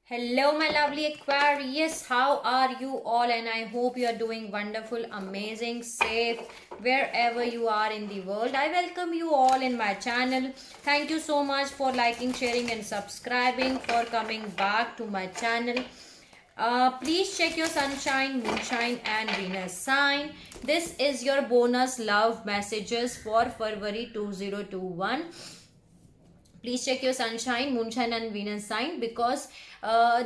Hello, my lovely Aquarius. How are you all? And I hope you are doing wonderful, amazing, safe, wherever you are in the world. I welcome you all in my channel. Thank you so much for liking, sharing, and subscribing, for coming back to my channel. Please check your sunshine, moonshine, and Venus sign. This is your bonus love messages for February 2021. Please check your sunshine, moonshine, and Venus sign, because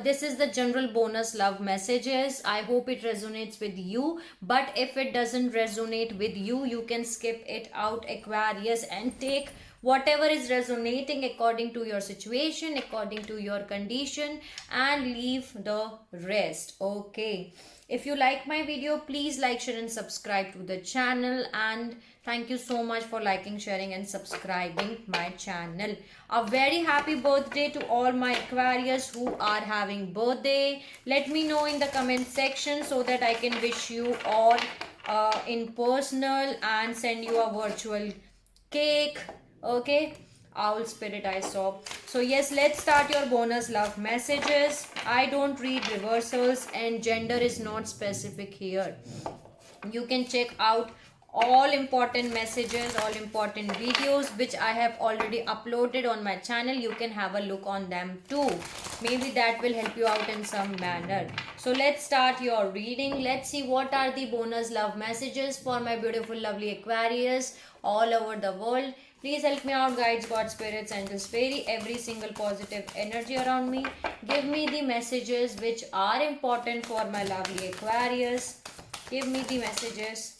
this is the general bonus love messages. I hope it resonates with you, but if it doesn't resonate with you, you can skip it out, Aquarius, and take whatever is resonating according to your situation, according to your condition, and leave the rest. Okay, if you like my video, please like, share, and subscribe to the channel. And thank you so much for liking, sharing, and subscribing my channel. A very happy birthday to all my Aquarius who are having birthday. Let me know in the comment section so that I can wish you all in personal and send you a virtual cake. Okay, owl spirit I saw. So yes, let's start your bonus love messages. I don't read reversals and gender is not specific here. You can check out all important messages, all important videos which I have already uploaded on my channel. You can have a look on them too. Maybe that will help you out in some manner. So let's start your reading. Let's see what are the bonus love messages for my beautiful lovely Aquarius all over the world. Please help me out, guides, God, spirits, angels, fairy, every single positive energy around me. Give me the messages which are important for my lovely Aquarius. Give me the messages.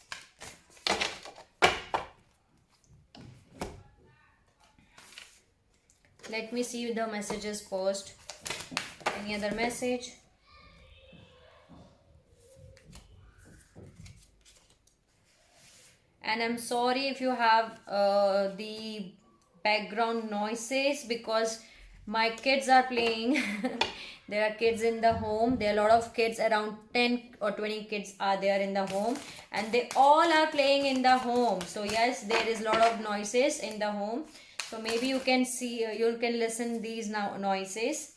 Let me see the messages first. Any other message? And I'm sorry if you have the background noises, because my kids are playing. There are kids in the home. There are a lot of kids, around 10 or 20 kids are there in the home, and they all are playing in the home. So yes, there is a lot of noises in the home. So maybe you can see, you can listen these now noises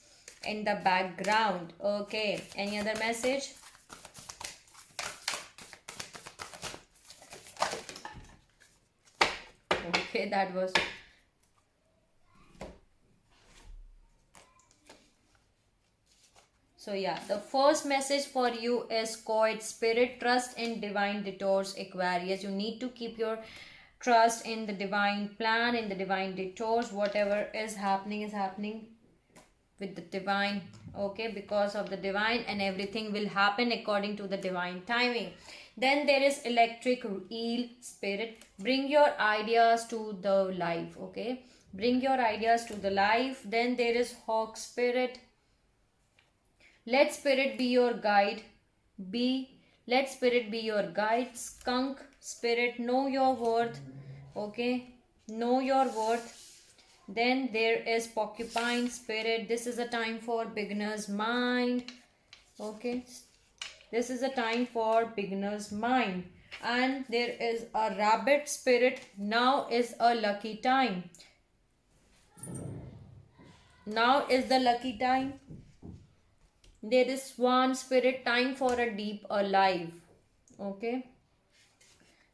in the background. Okay, any other message? Okay, that was so yeah, the first message for you is quiet spirit, trust in divine detours, Aquarius. You need to keep your trust in the divine plan, in the divine detours. Whatever is happening with the divine. Okay, because of the divine, and everything will happen according to the divine timing. Then there is electric eel spirit. Bring your ideas to the life. Okay, bring your ideas to the life. Then there is hawk spirit. Let spirit be your guide. Let spirit be your guide. Skunk spirit, know your worth. Okay, know your worth. Then there is porcupine spirit. This is a time for beginner's mind. Okay, this is a time for beginner's mind. And there is a rabbit spirit. Now is a lucky time. Now is the lucky time. There is swan spirit, time for a deep alive. Okay,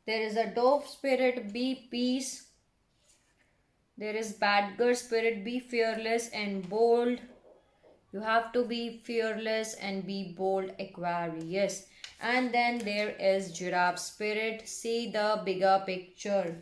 there is a dove spirit, be peace. There is badger spirit, be fearless and bold. You have to be fearless and be bold, Aquarius. And then there is giraffe spirit, see the bigger picture.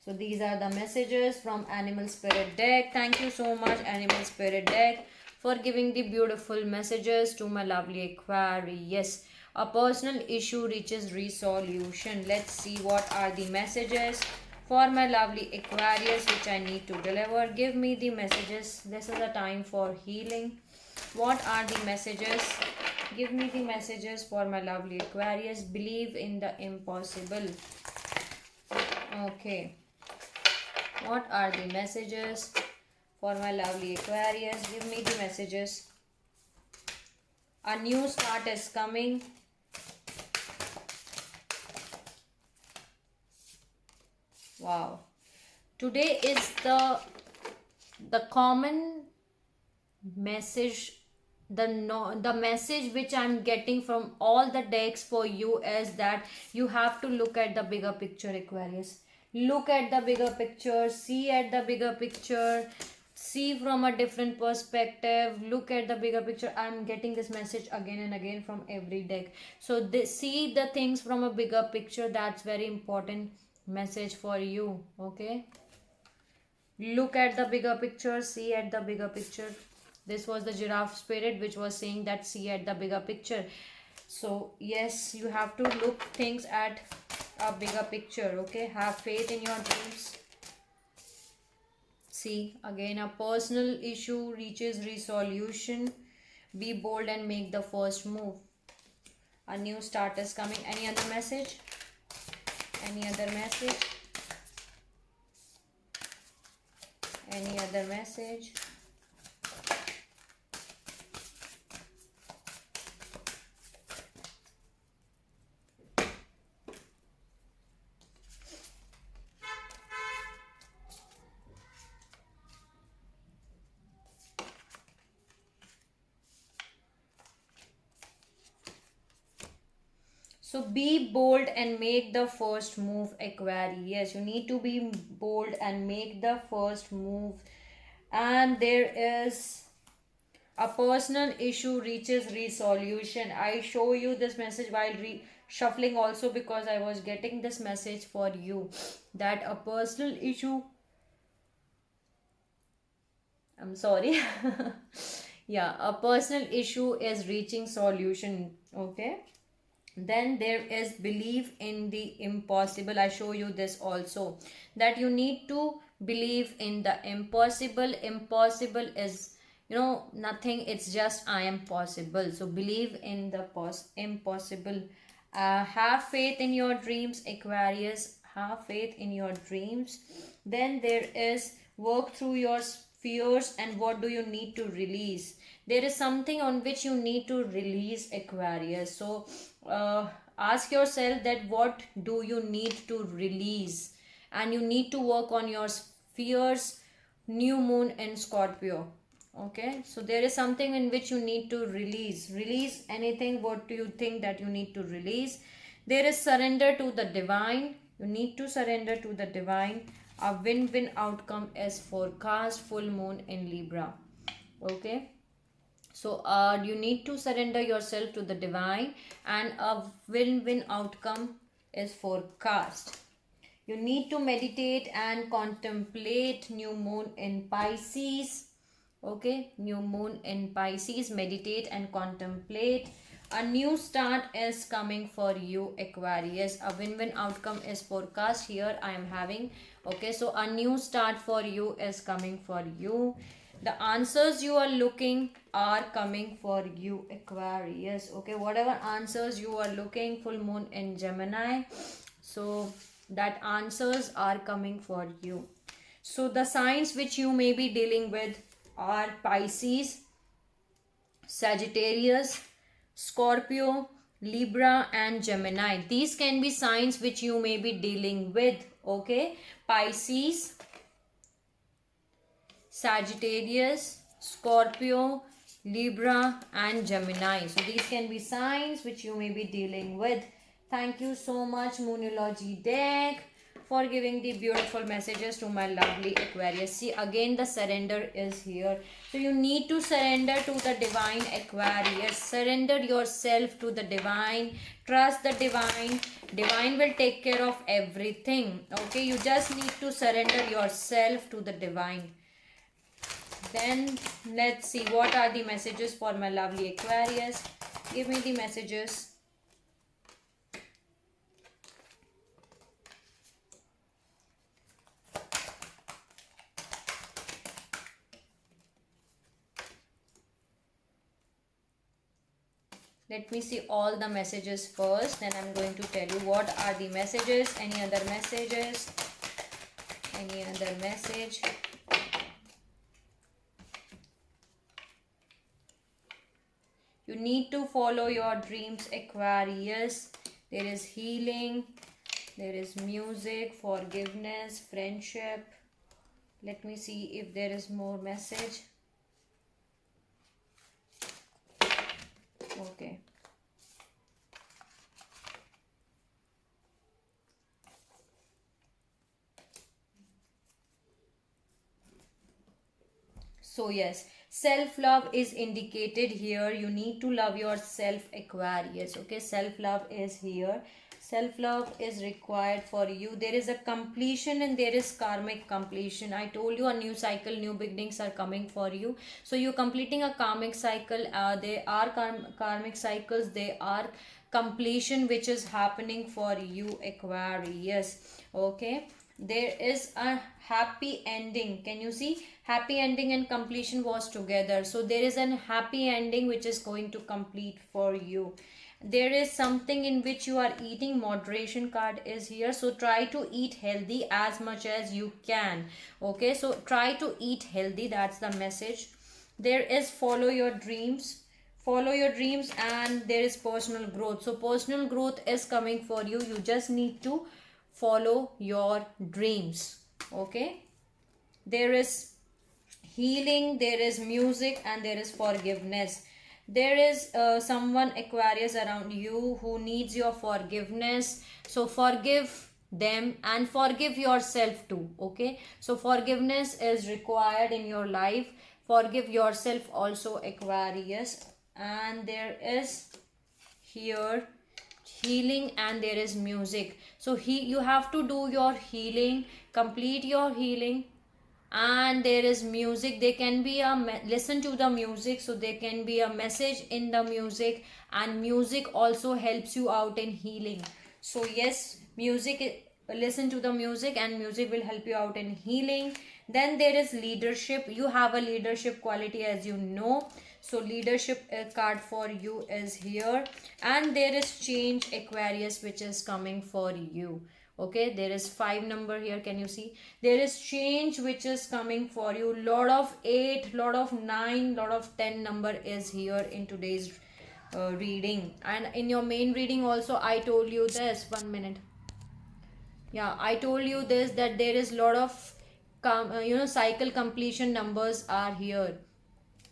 So these are the messages from Animal Spirit deck. Thank you so much, Animal Spirit deck, for giving the beautiful messages to my lovely Aquarius. A personal issue reaches resolution. Let's see what are the messages for my lovely Aquarius which I need to deliver. Give me the messages. This is a time for healing. What are the messages? Give me the messages for my lovely Aquarius. Believe in the impossible. Okay. What are the messages for my lovely Aquarius? Give me the messages. A new start is coming. Wow. Today is the common message the message which I'm getting from all the decks for you is that you have to look at the bigger picture, Aquarius. Look at the bigger picture, see at the bigger picture, see from a different perspective, look at the bigger picture. I'm getting this message again and again from every deck. So see the things from a bigger picture. That's very important message for you. Okay, look at the bigger picture, see at the bigger picture. This was the giraffe spirit which was saying that see at the bigger picture. So yes, you have to look things at a bigger picture. Okay, have faith in your dreams. See, again, a personal issue reaches resolution. Be bold and make the first move. A new start is coming. Any other message? Any other message? Any other message? So be bold and make the first move, Aquarius. Yes, you need to be bold and make the first move. And there is a personal issue reaches resolution. I show you this message while shuffling also because I was getting this message for you that a personal issue, I'm sorry. Yeah, a personal issue is reaching solution. Okay, then there is belief in the impossible. I show you this also that you need to believe in the impossible. Impossible is, nothing, it's just I am possible. So believe in the impossible. Have faith in your dreams, Aquarius. Have faith in your dreams. Then there is work through your fears. And what do you need to release? There is something on which you need to release, Aquarius. So ask yourself that what do you need to release, and you need to work on your fears. New moon in Scorpio. Okay, so there is something in which you need to release anything. What do you think that you need to release? There is surrender to the divine. You need to surrender to the divine. A win-win outcome is forecast. Full moon in Libra. Okay, so you need to surrender yourself to the divine, and a win-win outcome is forecast. You need to meditate and contemplate. New moon in Pisces. Okay, new moon in Pisces. Meditate and contemplate. A new start is coming for you, Aquarius. A win-win outcome is forecast. Here I am having. Okay, so a new start for you is coming for you. The answers you are looking are coming for you, Aquarius. Okay, whatever answers you are looking, full moon in Gemini. So that answers are coming for you. So the signs which you may be dealing with are Pisces, Sagittarius, Scorpio, Libra and Gemini. These can be signs which you may be dealing with. Okay, Pisces, Sagittarius, Scorpio, Libra and Gemini. So these can be signs which you may be dealing with. Thank you so much, Moonology deck, for giving the beautiful messages to my lovely Aquarius. See, again the surrender is here. So you need to surrender to the divine, Aquarius. Surrender yourself to the divine. Trust the divine. Divine will take care of everything. Okay, you just need to surrender yourself to the divine. Then let's see what are the messages for my lovely Aquarius. Give me the messages. Let me see all the messages first. Then I'm going to tell you what are the messages. Any other messages? Any other message? You need to follow your dreams, Aquarius. There is healing. There is music, forgiveness, friendship. Let me see if there is more message. So yes, self love is indicated here. You need to love yourself, Aquarius. Okay, self love is here. Self love is required for you. There is a completion and there is karmic completion. I told you a new cycle, new beginnings are coming for you. So you're completing a karmic cycle. They are karmic cycles. They are completion which is happening for you, Aquarius. Okay, there is a happy ending. Can you see? Happy ending and completion was together. So there is an happy ending which is going to complete for you. There is something in which you are eating. Moderation card is here, so try to eat healthy as much as you can. Okay, so try to eat healthy, that's the message. There is follow your dreams. Follow your dreams, and there is personal growth. So personal growth is coming for you. You just need to follow your dreams. Okay, there is healing, there is music, and there is forgiveness. There is someone, Aquarius, around you who needs your forgiveness. So forgive them and forgive yourself too. Okay, so forgiveness is required in your life. Forgive yourself also, Aquarius. And there is here healing, and there is music. So you have to do your healing, complete your healing. And there is music. There can be a listen to the music, so there can be a message in the music, and music also helps you out in healing. So yes, listen to the music, and music will help you out in healing. Then there is leadership. You have a leadership quality, as you know. So leadership card for you is here. And there is change, Aquarius, which is coming for you. Okay, there is 5 number here. Can you see? There is change which is coming for you. Lot of 8, lot of 9, lot of 10 number is here in today's reading. And in your main reading also, I told you this. 1 minute. Yeah, I told you this, that there is lot of cycle completion numbers are here.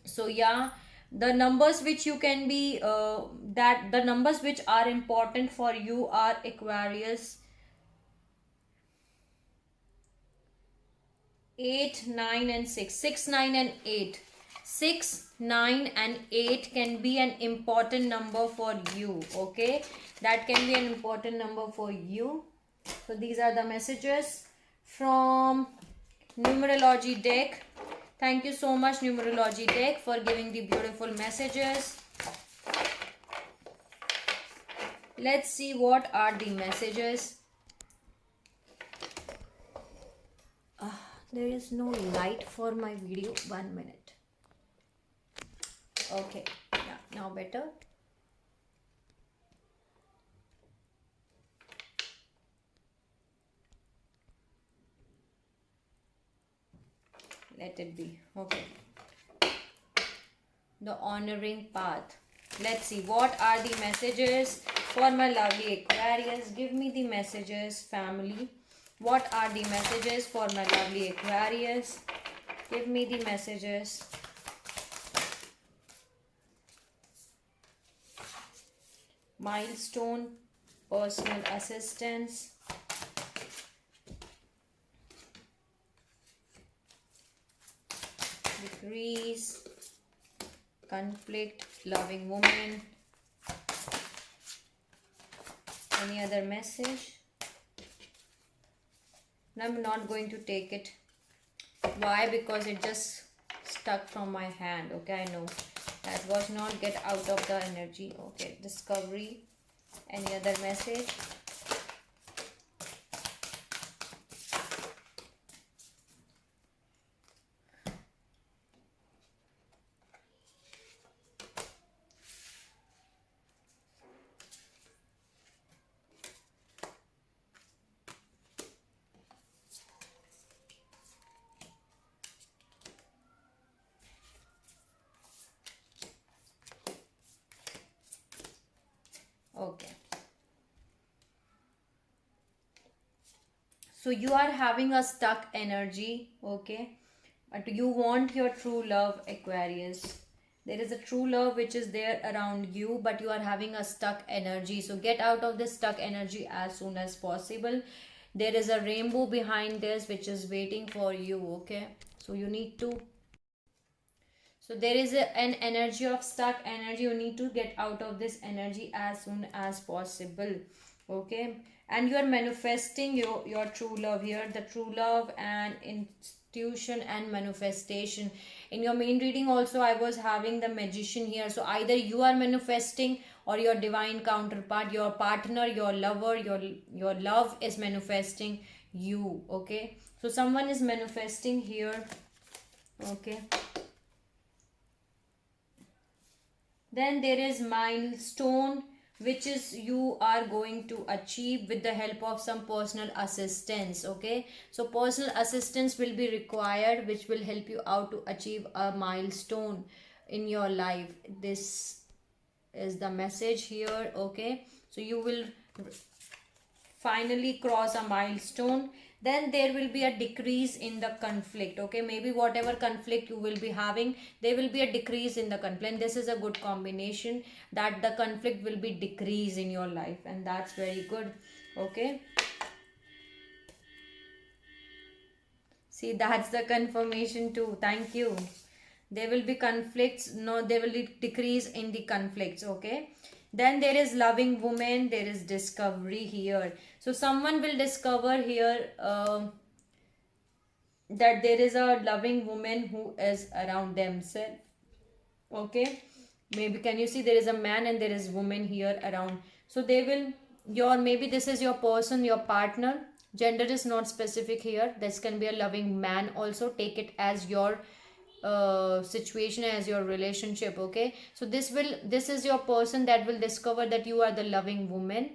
So yeah, the numbers which you can be that the numbers which are important for you are, Aquarius, 8, 9 and 6. 6, 9 and 8. 6, 9 and 8 can be an important number for you. Okay, that can be an important number for you. So these are the messages from numerology deck. Thank you so much, numerology deck, for giving the beautiful messages. Let's see what are the messages. There is no light for my video. 1 minute. Okay, yeah, now better. Let it be. Okay, the honoring path. Let's see what are the messages for my lovely Aquarius. Give me the messages, family. What are the messages for my lovely Aquarius? Give me the messages. Milestone, personal assistance, decrease, conflict, loving woman. Any other message? I'm not going to take it. Why? Because it just stuck from my hand. Okay, I know that was not get out of the energy. Okay, discovery. Any other message? Okay, so you are having a stuck energy. Okay, but you want your true love, Aquarius. There is a true love which is there around you, but you are having a stuck energy. So get out of this stuck energy as soon as possible. There is a rainbow behind this which is waiting for you. Okay, so you need to So there is an energy of stuck energy. You need to get out of this energy as soon as possible. Okay, and you are manifesting your true love here. The true love and institution and manifestation. In your main reading also, I was having the magician here. So either you are manifesting, or your divine counterpart, your partner, your lover, your love is manifesting you. Okay, so someone is manifesting here. Okay, then there is milestone, which is you are going to achieve with the help of some personal assistance. Okay, so personal assistance will be required, which will help you out to achieve a milestone in your life. This is the message here. Okay, so you will finally cross a milestone. Then there will be a decrease in the conflict. Okay, maybe whatever conflict you will be having, there will be a decrease in the conflict, and this is a good combination, that the conflict will be decreased in your life, and that's very good. Okay, see, that's the confirmation too. Thank you. There will be conflicts, no, there will be decrease in the conflicts. Okay, then there is loving woman, there is discovery here. So someone will discover here that there is a loving woman who is around themselves. Okay, maybe can you see, there is a man and there is woman here around. So they will, your, maybe this is your person, your partner. Gender is not specific here. This can be a loving man also. Take it as your situation, as your relationship. Okay, so this is your person that will discover that you are the loving woman,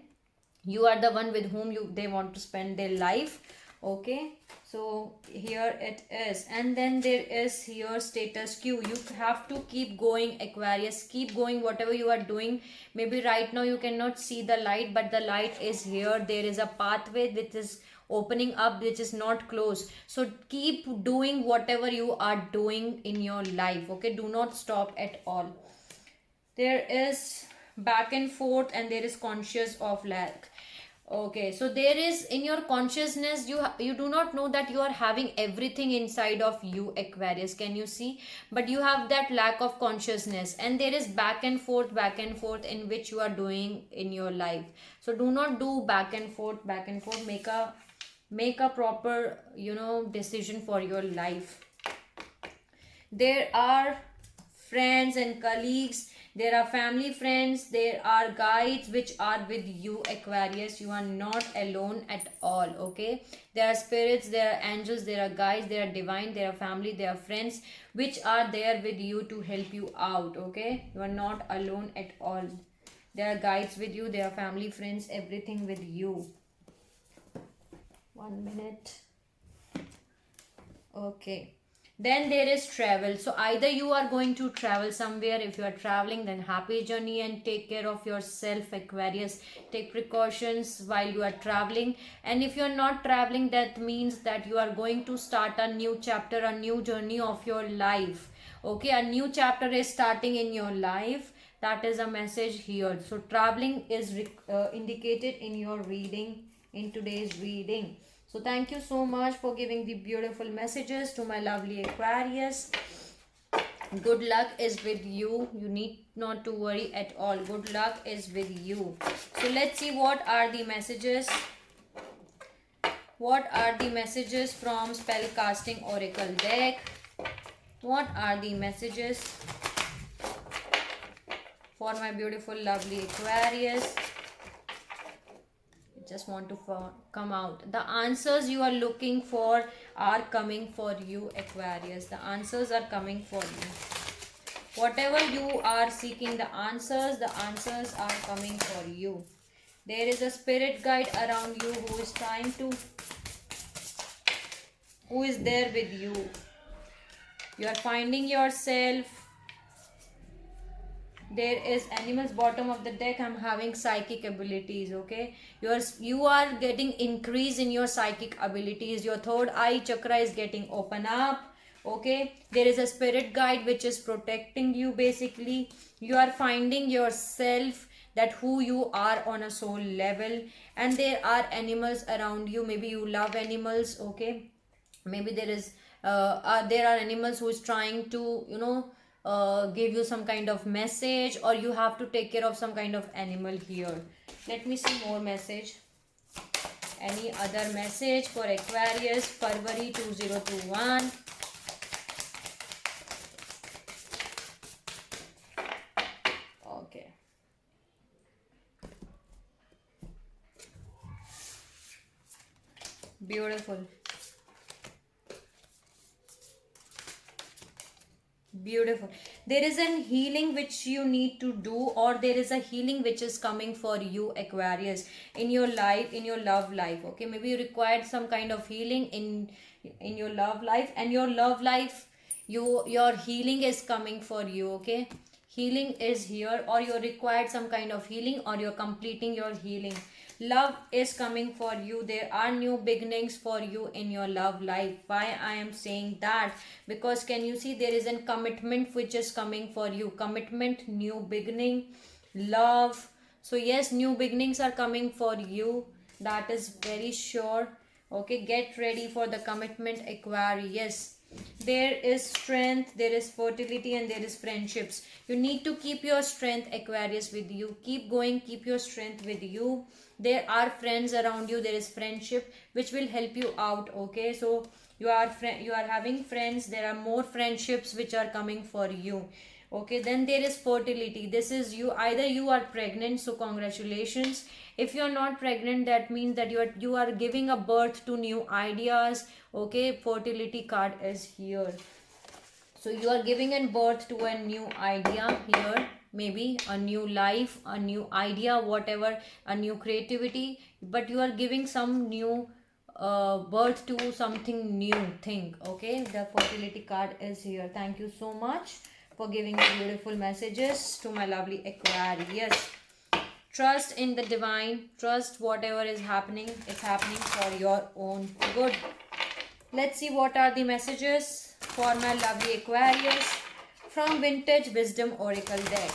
you are the one with whom they want to spend their life. Okay, so here it is. And then there is here status quo. You have to keep going, Aquarius, keep going whatever you are doing. Maybe right now you cannot see the light, but the light is here. There is a pathway which is opening up, which is not closed. So keep doing whatever you are doing in your life. Okay, do not stop at all. There is back and forth, and there is conscious of lack. Okay, so there is, in your consciousness, you do not know that you are having everything inside of you, Aquarius, can you see? But you have that lack of consciousness, and there is back and forth in which you are doing in your life. So do not do back and forth. Make a proper, decision for your life. There are friends and colleagues, there are family friends, there are guides which are with you, Aquarius. You are not alone at all. Okay, there are spirits, there are angels, there are guides, there are divine, there are family, there are friends which are there with you to help you out. Okay, you are not alone at all. There are guides with you, there are family, friends, everything with you. 1 minute. Okay, then there is travel. So either you are going to travel somewhere. If you are traveling, then happy journey, and take care of yourself, Aquarius. Take precautions while you are traveling. And if you are not traveling, that means that you are going to start a new chapter, a new journey of your life. Okay, a new chapter is starting in your life. That is a message here. So traveling is indicated in your reading, in today's reading. So thank you so much for giving the beautiful messages to my lovely Aquarius. Good luck is with you. You need not to worry at all. Good luck is with you. So let's see what are the messages. What are the messages from Spell Casting Oracle deck? What are the messages for my beautiful lovely Aquarius? Just want to come out. The answers you are looking for are coming for you, Aquarius. The answers are coming for you. Whatever you are seeking the answers are coming for you. There is a spirit guide around you who is there with you. You are finding yourself. There is animals, bottom of the deck. I'm having psychic abilities. Okay, you are getting increase in your psychic abilities. Your third eye chakra is getting open up. Okay, there is a spirit guide which is protecting you. Basically, you are finding yourself, that who you are on a soul level. And there are animals around you. Maybe you love animals. Okay, maybe there are animals who is trying to give you some kind of message, or you have to take care of some kind of animal here. Let me see more message. Any other message for Aquarius, February 2021? Okay. Beautiful. Beautiful. There is an healing which you need to do, or there is a healing which is coming for you, Aquarius, in your life, in your love life. Okay, maybe you required some kind of healing in your love life, and your love life, your healing is coming for you. Okay, healing is here, or you required some kind of healing, or you're completing your healing. Love is coming for you. There are new beginnings for you in your love life. Why I am saying that? Because can you see, there is a commitment which is coming for you. Commitment, new beginning, love. So yes, new beginnings are coming for you. That is very sure. Okay, get ready for the commitment, Aquarius. There is strength, there is fertility, and there is friendships. You need to keep your strength, Aquarius, with you. Keep going, keep your strength with you. There are friends around you, there is friendship which will help you out. Okay, so you are having friends, there are more friendships which are coming for you. Okay, then there is fertility. This is you, either you are pregnant, so congratulations. If you are not pregnant, that means that you are giving a birth to new ideas. Okay, fertility card is here. So you are giving a birth to a new idea here, maybe a new life, a new idea, whatever, a new creativity, but you are giving some new birth to something new thing. Okay, the fertility card is here. Thank you so much for giving me beautiful messages to my lovely Aquarius. Trust in the divine. Trust whatever is happening, it's happening for your own good. Let's see what are the messages for my lovely Aquarius from Vintage Wisdom Oracle deck.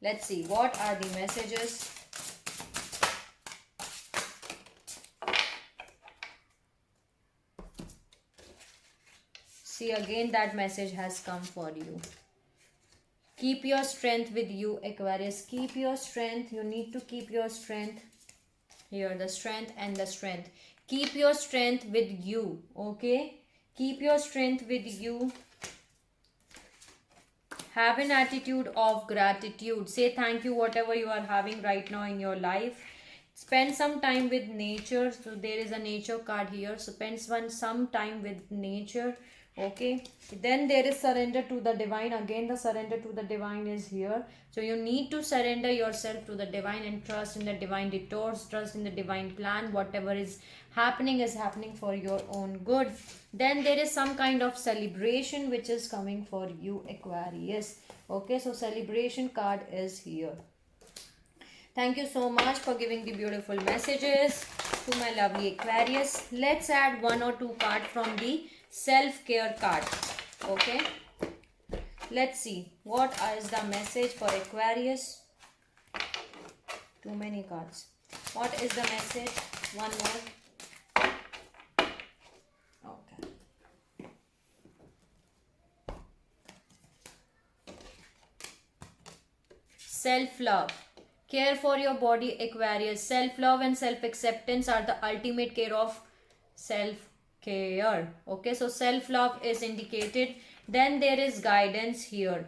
Let's see what are the messages. See, again that message has come for you. Keep your strength with you, Aquarius. Keep your strength. You need to keep your strength. Here, the strength and the strength. Keep your strength with you. Okay? Keep your strength with you. Have an attitude of gratitude. Say thank you whatever you are having right now in your life. Spend some time with nature. So there is a nature card here. So spend some time with nature. Okay, then there is surrender to the divine. Again the surrender to the divine is here. So you need to surrender yourself to the divine and trust in the divine detours, trust in the divine plan. Whatever is happening for your own good. Then there is some kind of celebration which is coming for you, Aquarius. Okay, so celebration card is here. Thank you so much for giving the beautiful messages to my lovely Aquarius. Let's add one or two cards from the self-care card. Okay, let's see what is the message for Aquarius. Too many cards. What is the message? One more. Okay. Self-love. Care for your body, Aquarius. Self-love and self-acceptance are the ultimate care of self-care. Okay, so self-love is indicated. Then there is guidance here.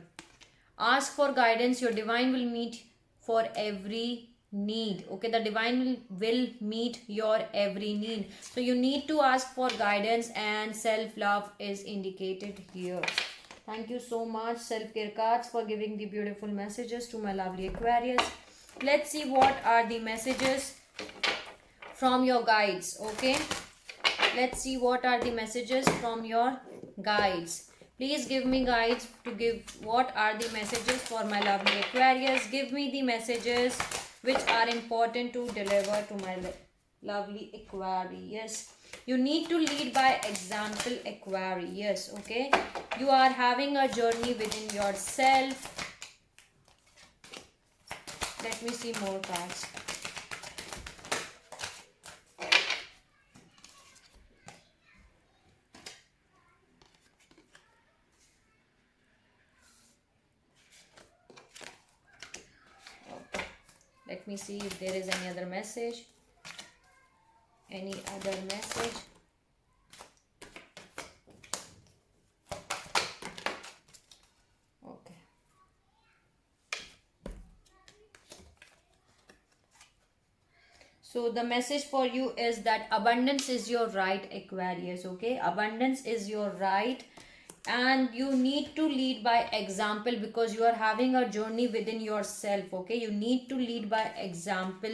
Ask for guidance. Your divine will meet for every need. Okay, the divine will meet your every need. So you need to ask for guidance, and self-love is indicated here. Thank you so much, self-care cards, for giving the beautiful messages to my lovely Aquarius. Let's see what are the messages from your guides. Okay, let's see what are the messages from your guides. Please give me guides to give what are the messages for my lovely Aquarius. Give me the messages which are important to deliver to my lovely Aquarius. You need to lead by example, Aquarius. Okay, you are having a journey within yourself. Let me see more cards. Let me see if there is any other message. Any other message? Okay. So the message for you is that abundance is your right, Aquarius. Okay, abundance is your right, and you need to lead by example because you are having a journey within yourself. Okay, you need to lead by example.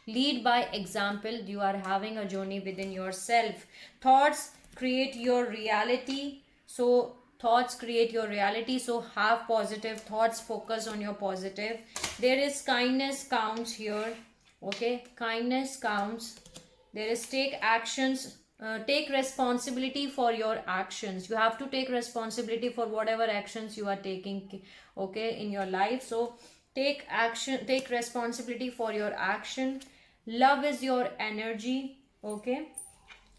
Lead by example. You are having a journey within yourself. Thoughts create your reality. So thoughts create your reality. So have positive thoughts. Focus on your positive. There is kindness counts here. Okay, kindness counts. There is take actions. Take responsibility for your actions. You have to take responsibility for whatever actions you are taking, okay, in your life. So take action, take responsibility for your action. Love is your energy. Okay,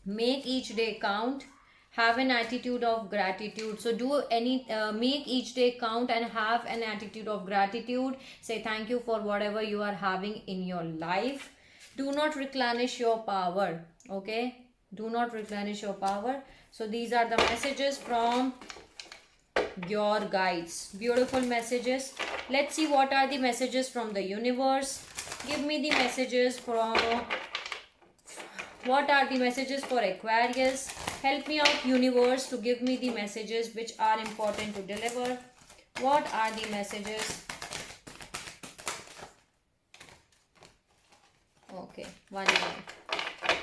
make each day count. Have an attitude of gratitude. So do any make each day count and have an attitude of gratitude. Say thank you for whatever you are having in your life. Do not replenish your power. Okay, do not replenish your power. So these are the messages from your guides. Beautiful messages. Let's see what are the messages from the universe. Give me the messages from, what are the messages for Aquarius? Help me out, universe, to give me the messages which are important to deliver. What are the messages? Okay, 1 minute.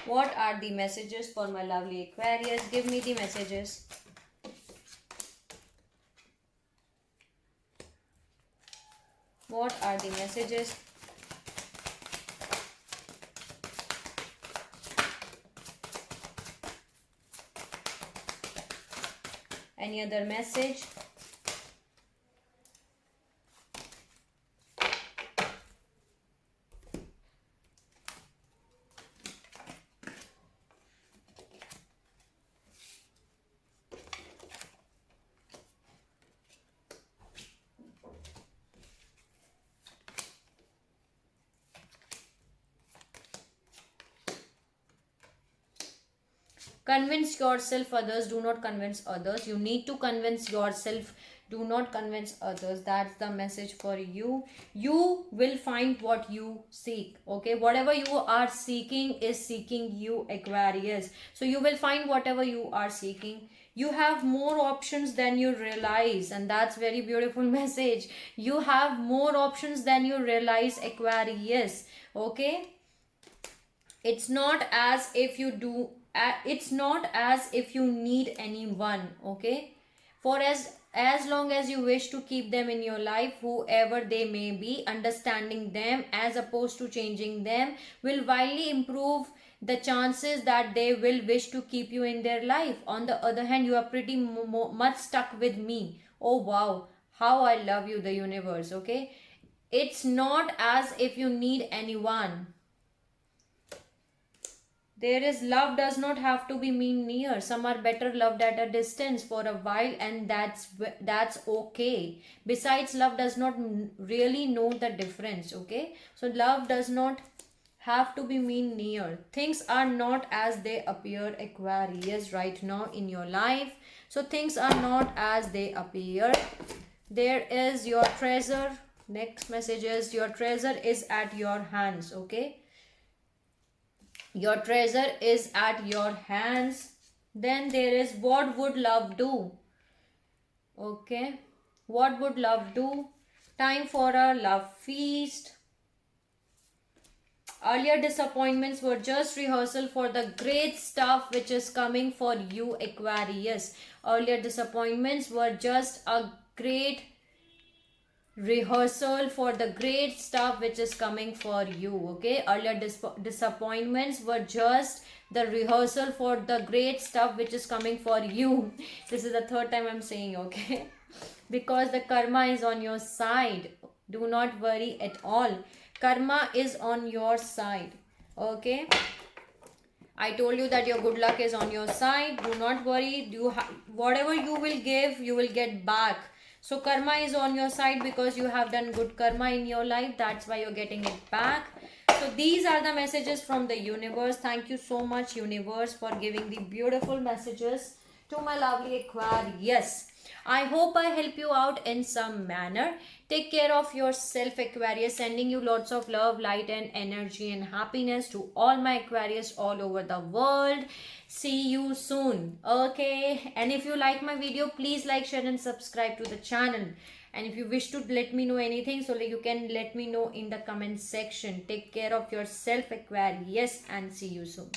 What are the messages for my lovely Aquarius? Give me the messages. What are the messages? Any other message? Convince yourself, others. Do not convince others. You need to convince yourself. Do not convince others. That's the message for you. You will find what you seek. Okay, whatever you are seeking is seeking you, Aquarius. So you will find whatever you are seeking. You have more options than you realize, and that's very beautiful message. You have more options than you realize, Aquarius. Okay, it's not as if you do, it's not as if you need anyone. Okay, for as long as you wish to keep them in your life, whoever they may be, understanding them as opposed to changing them will wildly improve the chances that they will wish to keep you in their life. On the other hand, you are pretty much stuck with me. Oh wow, how I love you, the universe. Okay, it's not as if you need anyone. There is love does not have to be mean near. Some are better loved at a distance for a while, and that's okay. Besides, love does not really know the difference. Okay, so love does not have to be mean near. Things are not as they appear, Aquarius, right now in your life. So things are not as they appear. There is your treasure. Next message is your treasure is at your hands. Okay, your treasure is at your hands. Then there is what would love do? Okay, what would love do? Time for a love feast. Earlier disappointments were just rehearsal for the great stuff which is coming for you, Aquarius. Earlier disappointments were just a great rehearsal for the great stuff which is coming for you. Okay, earlier disappointments were just the rehearsal for the great stuff which is coming for you. This is the third time I'm saying, okay, because the karma is on your side. Do not worry at all. Karma is on your side. Okay, I told you that your good luck is on your side. Do not worry. Whatever you will give, you will get back. So karma is on your side because you have done good karma in your life. That's why you're getting it back. So these are the messages from the universe. Thank you so much, universe, for giving the beautiful messages to my lovely Aquarius. I hope I help you out in some manner. Take care of yourself, Aquarius. Sending you lots of love, light, and energy and happiness to all my Aquarius all over the world. See you soon. Okay. And if you like my video, please like, share, and subscribe to the channel. And if you wish to let me know anything, so you can let me know in the comment section. Take care of yourself, Aquarius, and see you soon.